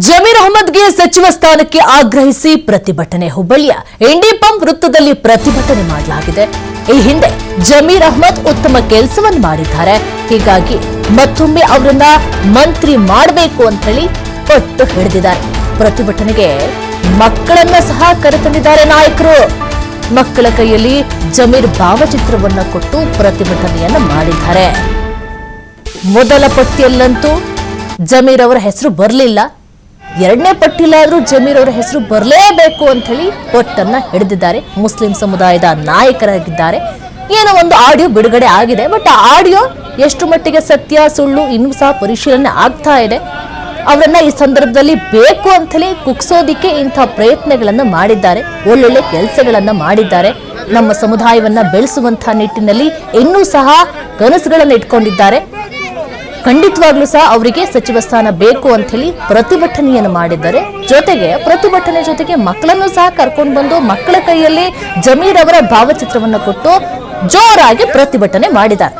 ಜಮೀರ್ ಅಹಮದ್ಗೆ ಸಚಿವ ಸ್ಥಾನಕ್ಕೆ ಆಗ್ರಹಿಸಿ ಪ್ರತಿಭಟನೆ. ಹುಬ್ಬಳ್ಳಿಯ ಇಂಡಿ ಪಂಪ್ ವೃತ್ತದಲ್ಲಿ ಪ್ರತಿಭಟನೆ ಮಾಡಲಾಗಿದೆ. ಈ ಹಿಂದೆ ಜಮೀರ್ ಅಹಮದ್ ಉತ್ತಮ ಕೆಲಸವನ್ನು ಮಾಡಿದ್ದಾರೆ, ಹೀಗಾಗಿ ಮತ್ತೊಮ್ಮೆ ಅವರನ್ನ ಮಂತ್ರಿ ಮಾಡಬೇಕು ಅಂತ ಹೇಳಿ ಪಟ್ಟು ಹಿಡಿದಿದ್ದಾರೆ. ಪ್ರತಿಭಟನೆಗೆ ಮಕ್ಕಳನ್ನ ಸಹ ಕರೆತಂದಿದ್ದಾರೆ ನಾಯಕರು. ಮಕ್ಕಳ ಕೈಯಲ್ಲಿ ಜಮೀರ್ ಭಾವಚಿತ್ರವನ್ನ ಕೊಟ್ಟು ಪ್ರತಿಭಟನೆಯನ್ನ ಮಾಡಿದ್ದಾರೆ. ಮೊದಲ ಪಟ್ಟಿಯಲ್ಲಂತೂ ಜಮೀರ್ ಅವರ ಹೆಸರು ಬರಲಿಲ್ಲ, ಎರಡನೇ ಪಟ್ಟಿಲಾದ್ರೂ ಜಮೀರ್ ಅವರ ಹೆಸರು ಬರಲೇಬೇಕು ಅಂತ ಹೇಳಿ ಪಟ್ಟನ್ನ ಹಿಡಿದಿದ್ದಾರೆ. ಮುಸ್ಲಿಂ ಸಮುದಾಯದ ನಾಯಕರಾಗಿದ್ದಾರೆ. ಏನೋ ಒಂದು ಆಡಿಯೋ ಬಿಡುಗಡೆ ಆಗಿದೆ, ಬಟ್ ಆ ಆಡಿಯೋ ಎಷ್ಟು ಮಟ್ಟಿಗೆ ಸತ್ಯ ಸುಳ್ಳು ಇನ್ನೂ ಸಹ ಪರಿಶೀಲನೆ ಆಗ್ತಾ ಇದೆ. ಅವರನ್ನ ಈ ಸಂದರ್ಭದಲ್ಲಿ ಬೇಕು ಅಂತ ಹೇಳಿ ಕುಗ್ಸೋದಿಕ್ಕೆ ಇಂಥ ಪ್ರಯತ್ನಗಳನ್ನ ಮಾಡಿದ್ದಾರೆ. ಒಳ್ಳೊಳ್ಳೆ ಕೆಲಸಗಳನ್ನ ಮಾಡಿದ್ದಾರೆ. ನಮ್ಮ ಸಮುದಾಯವನ್ನ ಬೆಳೆಸುವಂತಹ ನಿಟ್ಟಿನಲ್ಲಿ ಇನ್ನೂ ಸಹ ಕನಸುಗಳನ್ನ ಇಟ್ಕೊಂಡಿದ್ದಾರೆ. ಖಂಡಿತವಾಗ್ಲೂ ಸಹ ಅವರಿಗೆ ಸಚಿವ ಸ್ಥಾನ ಬೇಕು ಅಂತ ಹೇಳಿ ಪ್ರತಿಭಟನೆಯನ್ನು ಮಾಡಿದ್ದಾರೆ. ಜೊತೆಗೆ ಪ್ರತಿಭಟನೆ ಜೊತೆಗೆ ಮಕ್ಕಳನ್ನು ಸಹ ಕರ್ಕೊಂಡು ಬಂದು ಮಕ್ಕಳ ಕೈಯಲ್ಲಿ ಜಮೀರ್ ಅವರ ಭಾವಚಿತ್ರವನ್ನು ಕೊಟ್ಟು ಜೋರಾಗಿ ಪ್ರತಿಭಟನೆ ಮಾಡಿದ್ದಾರೆ.